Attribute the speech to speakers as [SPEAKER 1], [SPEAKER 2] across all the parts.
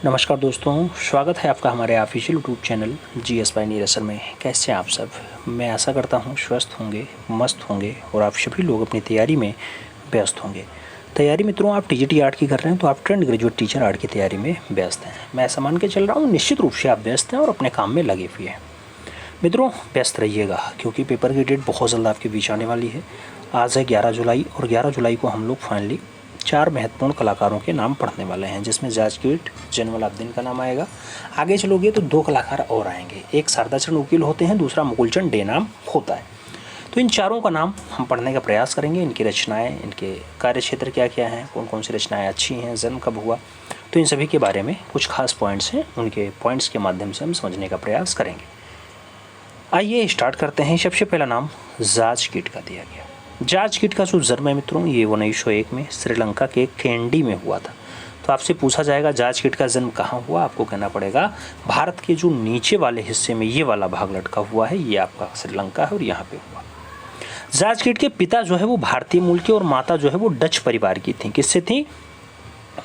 [SPEAKER 1] नमस्कार दोस्तों, स्वागत है आपका हमारे official YouTube channel GS Pioneer में। कैसे हैं आप सब? मैं आशा करता हूं स्वस्थ होंगे, मस्त होंगे और आप सभी लोग अपनी तैयारी में व्यस्त होंगे। तैयारी मित्रों, आप टीजीटी आर्ट की कर रहे हैं तो आप ट्रेंड ग्रेजुएट टीचर आर्ट की तैयारी में व्यस्त हैं। मैं ऐसा मान के चल रहा हूँ निश्चित रूप से आप व्यस्त हैं और अपने काम में लगे हुए हैं। मित्रों, व्यस्त रहिएगा क्योंकि पेपर की डेट बहुत जल्द आपके बीच आने वाली है। आज है 11 जुलाई और 11 जुलाई को हम लोग फाइनली 4 महत्वपूर्ण कलाकारों के नाम पढ़ने वाले हैं, जिसमें जाजकीट जैनुल आबदीन का नाम आएगा। आगे चलोगे तो 2 कलाकार और आएंगे, एक शारदाचरण उकील होते हैं, दूसरा मुकुलचंद डे नाम होता है। तो इन चारों का नाम हम पढ़ने का प्रयास करेंगे, इनकी रचनाएं, इनके कार्य क्षेत्र क्या क्या हैं, कौन कौन सी रचनाएं अच्छी हैं, जन्म कब हुआ, तो इन सभी के बारे में कुछ खास पॉइंट्स हैं, उनके पॉइंट्स के माध्यम से हम समझने का प्रयास करेंगे। आइए स्टार्ट करते हैं। सबसे पहला नाम जाजकीट का दिया गया। जाजकीट का जो जन्म है मित्रों, ये 1901 में श्रीलंका के कैंडी में हुआ था। तो आपसे पूछा जाएगा जाजकीट का जन्म कहाँ हुआ, आपको कहना पड़ेगा भारत के जो नीचे वाले हिस्से में ये वाला भाग लटका हुआ है, ये आपका श्रीलंका है और यहाँ पे हुआ। जाजकीट के पिता जो है वो भारतीय मूल के और माता जो है वो डच परिवार की थी। किससे थी?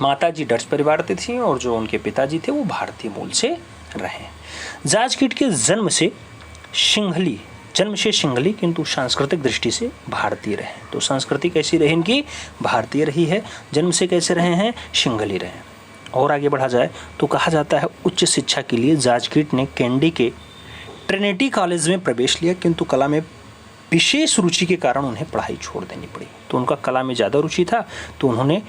[SPEAKER 1] माता जी डच परिवार से थी और जो उनके पिताजी थे वो भारतीय मूल से रहे। जाजकीट के जन्म से सिंघली किंतु सांस्कृतिक दृष्टि से भारतीय रहे। तो संस्कृति कैसी रही इनकी? भारतीय रही है। जन्म से कैसे रहे हैं? सिंघली रहे। और आगे बढ़ा जाए तो कहा जाता है उच्च शिक्षा के लिए जाजकीट ने कैंडी के ट्रिनिटी कॉलेज में प्रवेश लिया, किंतु कला में विशेष रुचि के कारण उन्हें पढ़ाई छोड़ देनी पड़ी। तो उनका कला में ज़्यादा रुचि था तो उन्होंने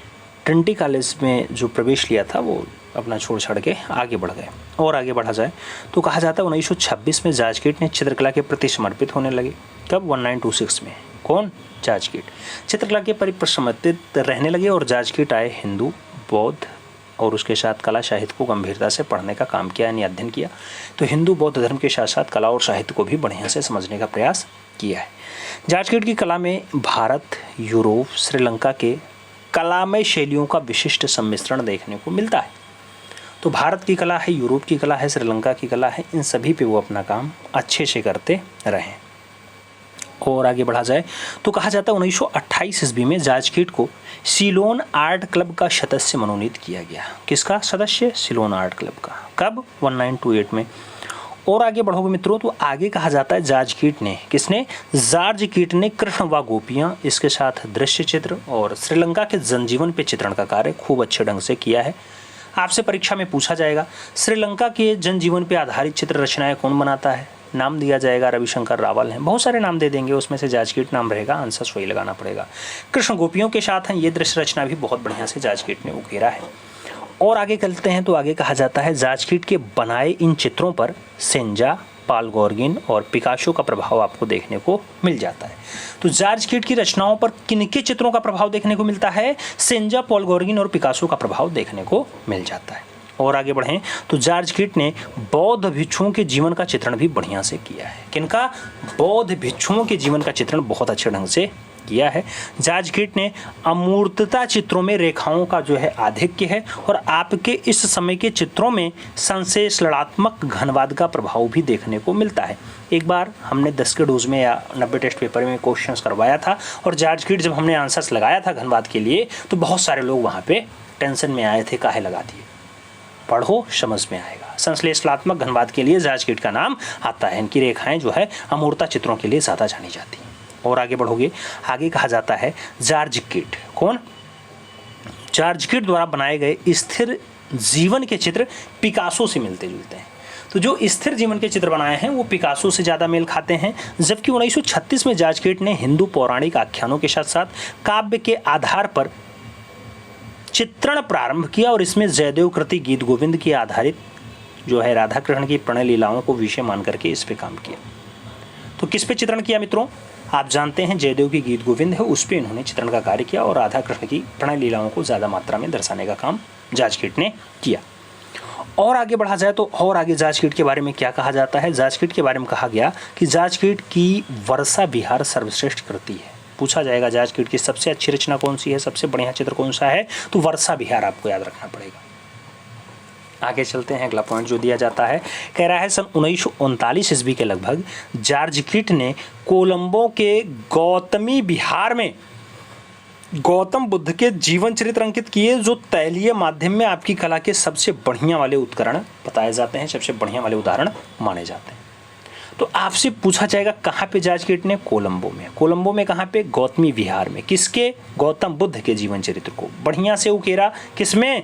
[SPEAKER 1] ट्रिनिटी कॉलेज में जो प्रवेश लिया था वो अपना छोड़ छाड़ के आगे बढ़ गए। और आगे बढ़ा जाए तो कहा जाता है 1926 में जाजकीट ने चित्रकला के प्रति समर्पित होने लगे। कब? 1926 में। कौन? जाजकीट चित्रकला के प्रति समर्पित रहने लगे और जाजकीट आए हिंदू, बौद्ध और उसके साथ कला साहित्य को गंभीरता से पढ़ने का काम किया, यानी अध्ययन किया। तो हिंदू बौद्ध धर्म के साथ साथ कला और साहित्य को भी बढ़िया से समझने का प्रयास किया है। जाजकीट की कला में भारत, यूरोप, श्रीलंका के कलामय शैलियों का विशिष्ट सम्मिश्रण देखने को मिलता है। तो भारत की कला है, यूरोप की कला है, श्रीलंका की कला है, इन सभी पे वो अपना काम अच्छे से करते रहे। और आगे बढ़ा जाए तो कहा जाता है 1928 ईस्वी में जाजकीट को सिलोन आर्ट क्लब का सदस्य मनोनीत किया गया। किसका सदस्य? सिलोन आर्ट क्लब का। कब? 1928 में। और आगे बढ़ोगे मित्रों तो आगे कहा जाता है जाजकीट ने, किसने? जाजकीट ने कृष्ण व गोपियाँ, इसके साथ दृश्य चित्र और श्रीलंका के जनजीवन पे चित्रण का कार्य खूब अच्छे ढंग से किया है। आपसे परीक्षा में पूछा जाएगा श्रीलंका के जनजीवन पे आधारित चित्र रचनाएं कौन बनाता है? नाम दिया जाएगा रविशंकर रावल हैं। बहुत सारे नाम दे देंगे, उसमें से जाजकीट नाम रहेगा, आंसर वही लगाना पड़ेगा। कृष्ण गोपियों के साथ हैं, ये दृश्य रचना भी बहुत बढ़िया से जाजकीट ने उकेरा है। और आगे चलते हैं तो आगे कहा जाता है जाजकीट के बनाए इन चित्रों पर सेंजा, पाल गॉर्गिन और पिकासो का प्रभाव आपको देखने को मिल जाता है। तो जाजकीट की रचनाओं पर किनके चित्रों का प्रभाव देखने को मिलता है? सेंजा, पॉल गॉर्गिन और पिकासो का प्रभाव देखने को मिल जाता है। और आगे बढ़ें तो जाजकीट ने बौद्ध भिक्षुओं के जीवन का चित्रण भी बढ़िया से किया है। किनका? बौद्ध भिक्षुओं के जीवन का चित्रण बहुत अच्छे ढंग से किया है। जाजकीट ने अमूर्तता चित्रों में रेखाओं का जो है आधिक्य है और आपके इस समय के चित्रों में संश्लेषणात्मक घनवाद का प्रभाव भी देखने को मिलता है। एक बार हमने 10 के डोज में या 90 टेस्ट पेपर में क्वेश्चंस करवाया था और जाजकीट जब हमने आंसर्स लगाया था घनवाद के लिए तो बहुत सारे लोग वहाँ पे टेंशन में आए थे, काहे लगा दिए। पढ़ो, समझ में आएगा। संश्लेषणात्मक घनवाद के लिए जाजकीट का नाम आता है। इनकी रेखाएं जो है अमूर्तता चित्रों के लिए ज़्यादा जानी जाती हैं। और आगे बढ़ोगे, आगे कहा जाता है जाजकीट। कौन? जाजकीट द्वारा बनाए गए स्थिर जीवन के चित्र पिकासो से मिलते जुलते हैं। तो जो स्थिर जीवन के चित्र बनाए हैं वो पिकासो से ज़्यादा मेल खाते हैं। जबकि 1936 में जाजकीट ने हिंदू पौराणिक आख्यानों के साथ साथ काव्य के आधार पर चित्रण प्रारंभ किया और इसमें जयदेव कृति गीत गोविंद की आधारित जो है राधा कृष्ण की प्रणय लीलाओं को विषय मान करके इस पे काम किया। तो किस पे चित्रण किया मित्रों? आप जानते हैं जयदेव की गीत गोविंद है, उस पर इन्होंने चित्रण का कार्य किया और राधा कृष्ण की प्रणय लीलाओं को ज़्यादा मात्रा में दर्शाने का काम जाजकीट ने किया। और आगे बढ़ा जाए तो और आगे जाजकीट के बारे में क्या कहा जाता है? जाजकीट के बारे में कहा गया कि जाजकीट की वर्षा विहार सर्वश्रेष्ठ कृति है। पूछा जाएगा जाजकीट की सबसे अच्छी रचना कौन सी है, सबसे बढ़िया चित्र कौन सा है, तो वर्षा विहार आपको याद रखना पड़ेगा। आगे चलते हैं, अगला पॉइंट जो दिया जाता है कह रहा है सन 1939 ईस्वी के लगभग जाजकीट ने कोलंबो के गौतमी विहार में गौतम बुद्ध के जीवन चरित्र अंकित किए जो तैलीय माध्यम में आपकी कला के सबसे बढ़िया वाले उपकरण बताए जाते हैं, सबसे बढ़िया वाले उदाहरण माने जाते हैं। तो आपसे पूछा जाएगा कहाँ पे जॉर्ज कीट ने? कोलंबो में। कोलंबो में कहाँ पे? गौतमी विहार में। किसके? गौतम बुद्ध के जीवन चरित्र को बढ़िया से उकेरा, किसमें?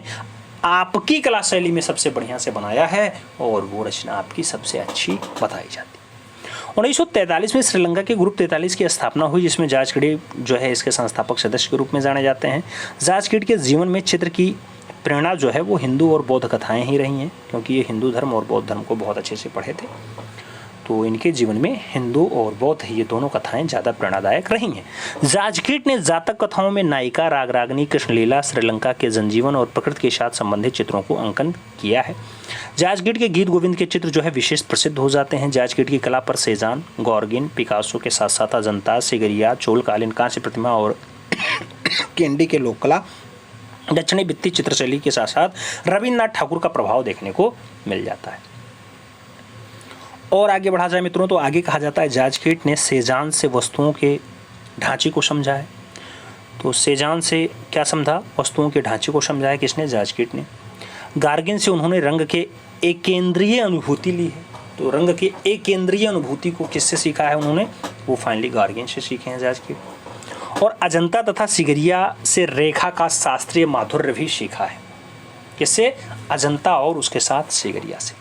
[SPEAKER 1] आपकी कला शैली में सबसे बढ़िया से बनाया है और वो रचना आपकी सबसे अच्छी बताई जाती है। 1943 में श्रीलंका के ग्रुप 43 की स्थापना हुई, जिसमें जॉर्ज कीट जो है इसके संस्थापक सदस्य के रूप में जाने जाते हैं। जॉर्ज कीट के जीवन में चित्र की प्रेरणा जो है वो हिंदू और बौद्ध कथाएं ही रही हैं, क्योंकि ये हिंदू धर्म और बौद्ध धर्म को बहुत अच्छे से पढ़े थे। तो इनके जीवन में हिंदू और बौद्ध ये दोनों कथाएं ज़्यादा प्रेरणादायक रही हैं। जॉर्ज कीट ने जातक कथाओं में नायिका, रागरागनी, कृष्णलीला, श्रीलंका के जनजीवन और प्रकृति के साथ संबंधित चित्रों को अंकन किया है। जॉर्ज कीट के गीत गोविंद के चित्र जो है विशेष प्रसिद्ध हो जाते हैं। जॉर्ज कीट की कला पर सेजान, गॉर्गिन, पिकासो के साथ साथ अजंता, सिगरिया, चोलकालीन कांस्य प्रतिमा और केंडी के लोक कला, दक्षिणी भित्ति चित्रशैली के साथ साथ रविन्द्रनाथ ठाकुर का प्रभाव देखने को मिल जाता है। और आगे बढ़ा जाए मित्रों तो आगे कहा जाता है जॉर्ज कीट ने सेजान से वस्तुओं के ढांचे को समझा है। तो सेजान से क्या समझा? वस्तुओं के ढांचे को समझा है। किसने? जॉर्ज कीट ने। गार्गिन से उन्होंने रंग के एक केंद्रीय अनुभूति ली है। तो रंग के एक केंद्रीय अनुभूति को किससे सीखा है उन्होंने? वो फाइनली गार्गिन से सीखे हैं जॉर्ज कीट। और अजंता तथा सिगरिया से रेखा का शास्त्रीय माधुर्य भी सीखा है। किससे? अजंता और उसके साथ सिगरिया से।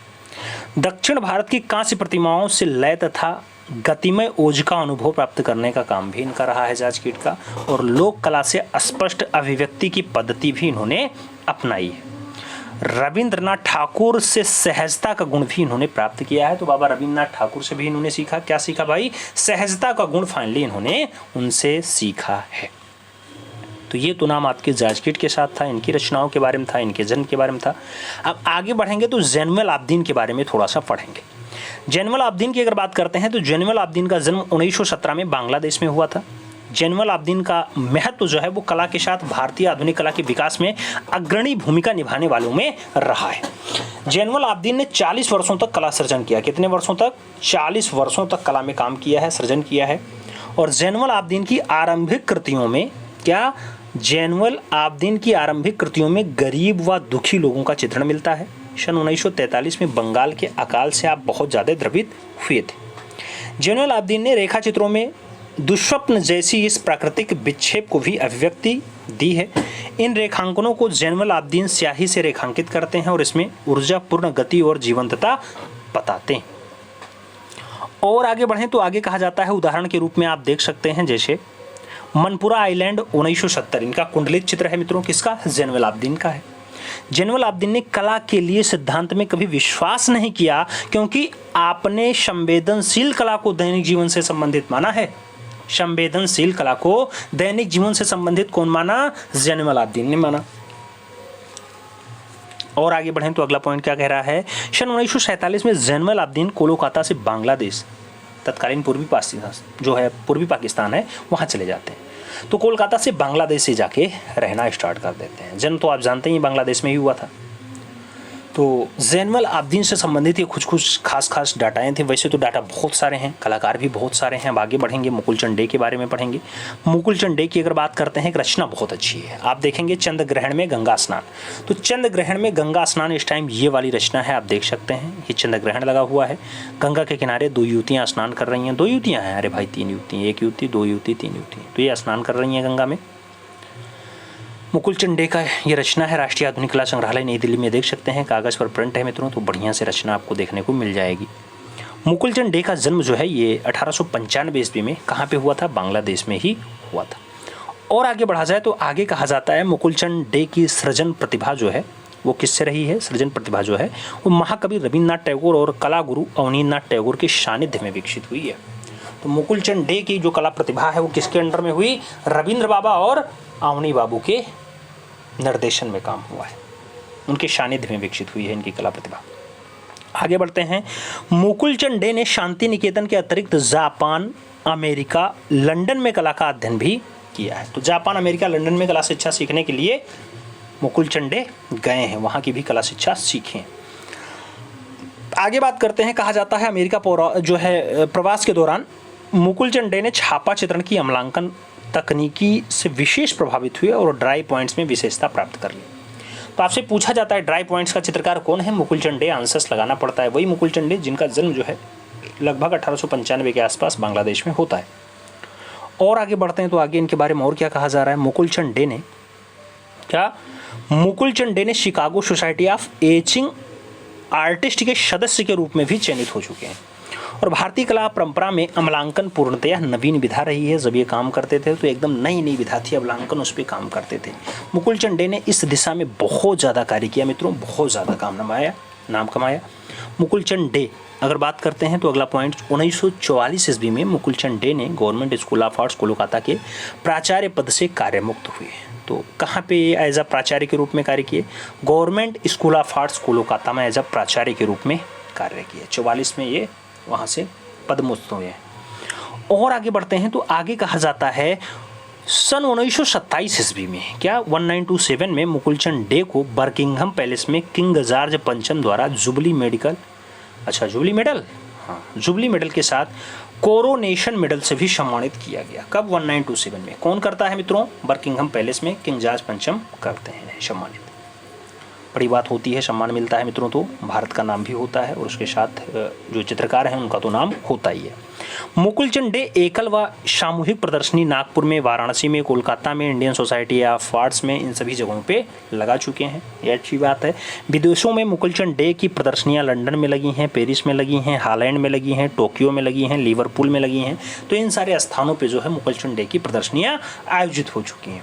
[SPEAKER 1] दक्षिण भारत की कांस्य प्रतिमाओं से लय तथा गतिमय ओज का अनुभव प्राप्त करने का काम भी इनका रहा है जॉर्ज कीट का। और लोक कला से स्पष्ट अभिव्यक्ति की पद्धति भी इन्होंने अपनाई है। रविंद्रनाथ ठाकुर से सहजता का गुण भी इन्होंने प्राप्त किया है। तो बाबा रविंद्रनाथ ठाकुर से भी इन्होंने सीखा। क्या सीखा भाई? सहजता का गुण फाइनली इन्होंने उनसे सीखा है। तो ये तो नाम आपके जॉर्ज कीट के साथ था, इनकी रचनाओं के बारे में था, इनके जन्म के बारे में था। अब आगे बढ़ेंगे तो जैनुल आब्दीन के बारे में थोड़ा सा पढ़ेंगे। जैनुल आब्दीन की अगर बात करते हैं तो जैनुल आब्दीन का जन्म 1917 में बांग्लादेश में हुआ था। जैनुल आब्दीन का महत्व जो है वो कला के साथ भारतीय आधुनिक कला के विकास में अग्रणी भूमिका निभाने वालों में रहा है। जैनुल आब्दीन ने 40 वर्षों तक कला सृजन किया। कितने वर्षों तक? 40 वर्षों तक कला में काम किया है, सृजन किया है। और जैनुल आब्दीन की आरंभिक कृतियों में क्या? जैनुल आब्दीन की आरंभिक कृतियों में गरीब व दुखी लोगों का चित्रण मिलता है। सन 1943 में बंगाल के अकाल से आप बहुत ज़्यादा द्रवित हुए थे। जैनुल आब्दीन ने रेखा चित्रों में दुष्स्वप्न जैसी इस प्राकृतिक विक्षेप को भी अभिव्यक्ति दी है। इन रेखांकनों को जैनुल आब्दीन स्याही से रेखांकित करते हैं और इसमें ऊर्जापूर्ण गति और जीवंतता बताते हैं। और आगे बढ़ें तो आगे कहा जाता है, उदाहरण के रूप में आप देख सकते हैं जैसे मनपुरा आइलैंड 1970, इनका कुंडलित चित्र है मित्रों। किसका? जैनुल आब्दीन का है। जैनुल आब्दीन ने कला के लिए सिद्धांत में कभी विश्वास नहीं किया, क्योंकि आपने संवेदनशील कला को दैनिक जीवन से संबंधित माना है। संवेदनशील कला को दैनिक जीवन से संबंधित कौन माना? जैनुल आब्दीन ने माना। और आगे बढ़ें तो अगला पॉइंट क्या कह रहा है? सन 1947 में जैनुल आब्दीन कोलकाता से बांग्लादेश, तत्कालीन पूर्वी पाकिस्तान जो है, पूर्वी पाकिस्तान है, वहाँ चले जाते हैं। तो कोलकाता से बांग्लादेश से जाके रहना स्टार्ट कर देते हैं। जन्म तो आप जानते ही बांग्लादेश में ही हुआ था। तो जैनुल आब्दीन से संबंधित ये कुछ खास डाटाएं थे। वैसे तो डाटा बहुत सारे हैं, कलाकार भी बहुत सारे हैं। अब आगे बढ़ेंगे, मुकुलचंद डे के बारे में पढ़ेंगे। मुकुलचंद डे की अगर बात करते हैं, एक रचना बहुत अच्छी है। आप देखेंगे चंद्र ग्रहण में गंगा स्नान। तो चंद्र ग्रहण में गंगा स्नान इस टाइम ये वाली रचना है, आप देख सकते हैं। ये चंद्र ग्रहण लगा हुआ है, गंगा के किनारे 2 युवतियाँ स्नान कर रही हैं। 2 युवतियाँ हैं, अरे भाई 3 युवती, 1 युवती, 2 युवती, 3 युवती, तो ये स्नान कर रही हैं गंगा में। मुकुलचंद डे का ये रचना है, राष्ट्रीय आधुनिक कला संग्रहालय नई दिल्ली में देख सकते हैं। कागज़ पर प्रिंट है मित्रों, तो बढ़िया से रचना आपको देखने को मिल जाएगी। मुकुलचंद डे का जन्म जो है ये 1895 ईस्वी में कहाँ पे हुआ था? बांग्लादेश में ही हुआ था। और आगे बढ़ा जाए तो आगे कहा जाता है मुकुलचंद डे की सृजन प्रतिभा जो है वो किससे रही है? सृजन प्रतिभा जो है वो महाकवि रविन्द्रनाथ टैगोर और कला गुरु अवनींद्रनाथ टैगोर के सानिध्य में विकसित हुई है। तो मुकुलचंद डे की जो कला प्रतिभा है वो किसके अंडर में हुई? रविंद्र बाबा और अवनी बाबू के निर्देशन में काम हुआ है, उनके सानिध्य में विकसित हुई है इनकी कला प्रतिभा। आगे बढ़ते हैं। मुकुलचंद डे ने शांति निकेतन के अतिरिक्त जापान, अमेरिका, लंदन में कला का अध्ययन भी किया है। तो जापान, अमेरिका, लंदन में कला शिक्षा सीखने के लिए मुकुलचंद डे गए हैं, वहाँ की भी कला शिक्षा सीखें। आगे बात करते हैं, कहा जाता है अमेरिका जो है प्रवास के दौरान मुकुलचंद डे ने छापा चित्रण की अमलांकन तकनीकी से विशेष प्रभावित हुए और ड्राई पॉइंट्स में विशेषता प्राप्त कर ली। तो आपसे पूछा जाता है ड्राई पॉइंट्स का चित्रकार कौन है? मुकुल डे। आंसर्स लगाना पड़ता है, वही मुकुल डे जिनका जन्म जो है लगभग 1895 के आसपास बांग्लादेश में होता है। और आगे बढ़ते हैं तो आगे इनके बारे में और क्या कहा जा रहा है। मुकुल डे ने Chicago society of etching artist के सदस्य के रूप में भी चयनित हो चुके हैं। और भारतीय कला परंपरा में अमलांकन पूर्णतया नवीन विधा रही है। जब ये काम करते थे तो एकदम नई विधा थी, अमलांकन उस पर काम करते थे। मुकुल डे ने इस दिशा में बहुत ज़्यादा कार्य किया मित्रों, बहुत ज़्यादा नाम कमाया। मुकुल डे अगर बात करते हैं तो अगला पॉइंट 1944 ईस्वी में मुकुल डे ने government school of arts Kolkata के प्राचार्य पद से कार्यमुक्त हुए। तो कहाँ पे एज अ प्राचार्य के रूप में कार्य किए? Government school of arts Kolkata में एज अ प्राचार्य के रूप में कार्य किए। 44 में ये वहाँ से पदमुक्त हुए हैं। और आगे बढ़ते हैं तो आगे कहा जाता है सन 1927 ईस्वी में 1927 में मुकुल डे को बर्किंघम पैलेस में किंग जॉर्ज पंचम द्वारा जुबली मेडल के साथ कोरोनेशन मेडल से भी सम्मानित किया गया। कब? 1927 में। कौन करता है मित्रों? बर्किंघम पैलेस में किंग जॉर्ज पंचम करते हैं सम्मानित। बड़ी बात होती है, सम्मान मिलता है मित्रों तो भारत का नाम भी होता है और उसके साथ जो चित्रकार हैं उनका तो नाम होता ही है। मुकुल डे एकल व सामूहिक प्रदर्शनी नागपुर में, वाराणसी में, कोलकाता में, इंडियन सोसाइटी ऑफ आर्ट्स में, इन सभी जगहों पे लगा चुके हैं। ये अच्छी बात है। विदेशों में मुकुल डे की प्रदर्शनियां लंदन में लगी हैं, पेरिस में लगी हैं, हॉलैंड में लगी हैं, टोक्यो में लगी हैं, लिवरपूल में लगी हैं। तो इन सारे स्थानों पर जो है मुकुल डे की प्रदर्शनियाँ आयोजित हो चुकी हैं।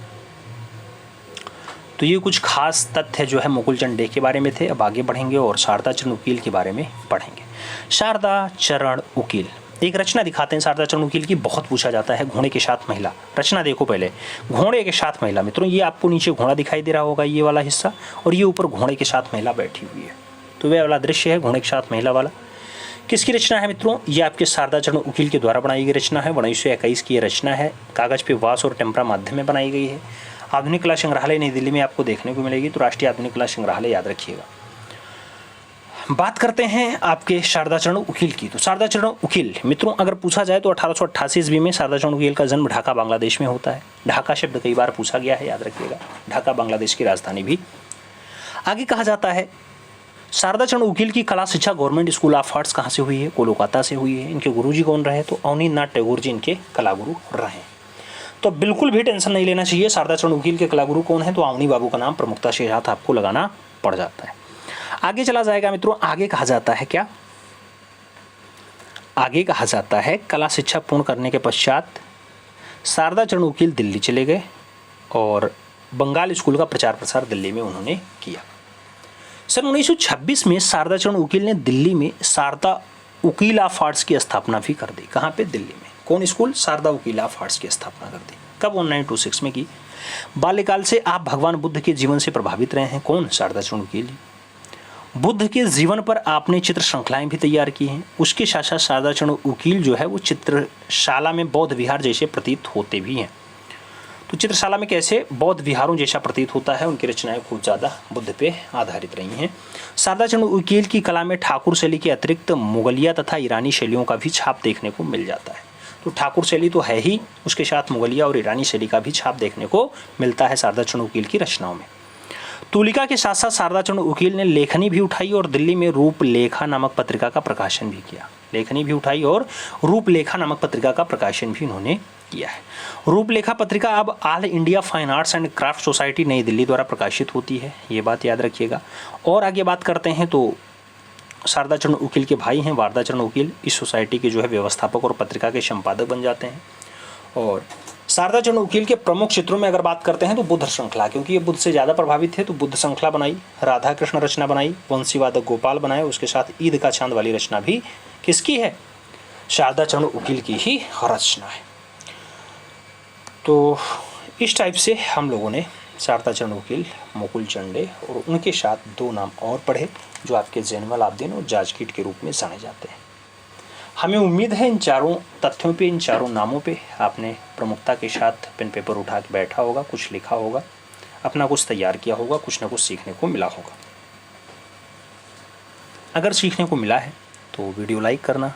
[SPEAKER 1] तो ये कुछ खास तथ्य जो है मुकुल डे के बारे में थे। अब आगे बढ़ेंगे और शारदा चरण उकील के बारे में पढ़ेंगे। शारदा चरण उकील एक रचना दिखाते हैं शारदा चरण उकील की, बहुत पूछा जाता है। घोड़े के साथ महिला, रचना देखो पहले। घोड़े के साथ महिला मित्रों, ये आपको नीचे घोड़ा दिखाई दे रहा होगा, ये वाला हिस्सा, और ये ऊपर घोड़े के साथ महिला बैठी हुई है। तो वह वाला दृश्य है घोड़े के साथ महिला वाला। किसकी रचना है मित्रों? ये आपके शारदा चरण उकील के द्वारा बनाई गई रचना है। 1921 की ये रचना है। कागज पे वास और टेम्परा माध्यम में बनाई गई है। आधुनिक कला संग्रहालय नई दिल्ली में आपको देखने को मिलेगी। तो राष्ट्रीय आधुनिक कला संग्रहालय याद रखिएगा। बात करते हैं आपके शारदा चरण उकील की। तो शारदा चरण उकील मित्रों अगर पूछा जाए तो 1888 ईस्वी में शारदा चरण उकील का जन्म ढाका बांग्लादेश में होता है। ढाका शब्द कई बार पूछा गया है, याद रखिएगा। ढाका बांग्लादेश की राजधानी भी। आगे कहा जाता है शारदा चरण उकील की कला शिक्षा गवर्नमेंट स्कूल ऑफ आर्ट्स कहाँ से हुई है? कोलकाता से हुई है। इनके गुरुजी कौन रहे? तो अवनींद्रनाथ टैगोर जी इनके कलागुरु रहे। तो बिल्कुल भी टेंशन नहीं लेना चाहिए। शारदा चरण उकील के कलागुरु कौन है? तो अवनी बाबू का नाम प्रमुखता से साथ आपको लगाना पड़ जाता है। आगे चला जाएगा मित्रों। आगे कहा जाता है क्या? आगे कहा जाता है कला शिक्षा पूर्ण करने के पश्चात शारदा चरण उकील दिल्ली चले गए और बंगाल स्कूल का प्रचार प्रसार दिल्ली में उन्होंने किया। सन 1926 में शारदा चरण उकील ने दिल्ली में शारदा उकील ऑफ आर्ट्स की स्थापना भी कर दी। कहाँ पे? दिल्ली में। कौन school? Sarada Ukil of arts की स्थापना कर दी। कब? 1926 में की। बाल्यकाल से आप भगवान बुद्ध के जीवन से प्रभावित रहे हैं। कौन? शारदा चरण उकील। बुद्ध के जीवन पर आपने चित्र श्रृंखलाएं भी तैयार की हैं। उसके साथ साथ शारदा चरण उकील जो है वो चित्रशाला में बौद्ध विहार जैसे प्रतीत होते भी हैं। तो चित्रशाला में कैसे बौद्ध विहारों जैसा प्रतीत होता है, उनकी रचनाएं खूब ज़्यादा बुद्ध पे आधारित रही हैं। शारदा चरण उकील की कला में ठाकुर शैली के अतिरिक्त मुगलिया तथा ईरानी शैलियों का भी छाप देखने को मिल जाता है। तो ठाकुर शैली तो है ही, उसके साथ मुगलिया और ईरानी शैली का भी छाप देखने को मिलता है शारदा चरण उकील की रचनाओं में। तुलिका के साथ साथ शारदा चरण उकील ने लेखनी भी उठाई और दिल्ली में रूपलेखा नामक पत्रिका का प्रकाशन भी किया। लेखनी भी उठाई और रूपलेखा नामक पत्रिका का प्रकाशन भी उन्होंने किया है। रूपलेखा पत्रिका अब all India fine arts and craft society नई दिल्ली द्वारा प्रकाशित होती है, ये बात याद रखिएगा। और आगे बात करते हैं तो शारदा चरण उकील के भाई हैं वारदा चरण उकील, इस सोसाइटी के जो है व्यवस्थापक और पत्रिका के संपादक बन जाते हैं। और शारदा चरण उकील के प्रमुख चित्रों में अगर बात करते हैं तो बुद्ध श्रृंखला, क्योंकि ये बुद्ध से ज़्यादा प्रभावित थे तो बुद्ध श्रृंखला बनाई, राधा कृष्ण रचना बनाई, वंशीवादक गोपाल बनाए, उसके साथ ईद का चांद वाली रचना भी किसकी है? शारदा चरण उकील की ही रचना है। तो इस टाइप से हम लोगों ने शारदा चरण उकील, मुकुल डे और उनके साथ दो नाम और पढ़े जो आपके जैनुअल आब्दीन और जाजकीट के रूप में जाने जाते हैं। हमें उम्मीद है इन चारों तथ्यों पे, इन चारों नामों पे आपने प्रमुखता के साथ पेन पेपर उठा के बैठा होगा, कुछ लिखा होगा, अपना कुछ तैयार किया होगा, कुछ ना कुछ सीखने को मिला होगा। अगर सीखने को मिला है तो वीडियो लाइक करना,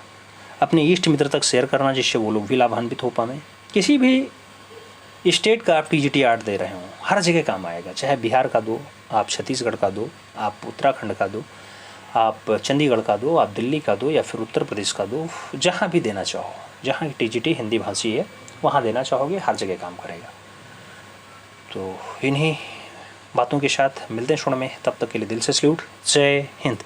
[SPEAKER 1] अपने इष्ट मित्र तक शेयर करना जिससे वो लोग भी लाभान्वित हो पाएं। किसी भी स्टेट का आप टीजीटी आर्ट दे रहे हो, हर जगह काम आएगा। चाहे बिहार का दो, आप छत्तीसगढ़ का दो, आप उत्तराखंड का दो, आप चंडीगढ़ का दो, आप दिल्ली का दो, या फिर उत्तर प्रदेश का दो, जहाँ भी देना चाहो, जहाँ टीजीटी हिंदी भाषी है वहाँ देना चाहोगे, हर जगह काम करेगा। तो इन्हीं बातों के साथ मिलते हैं क्षण में, तब तक के लिए दिल से सल्यूट। जय हिंद।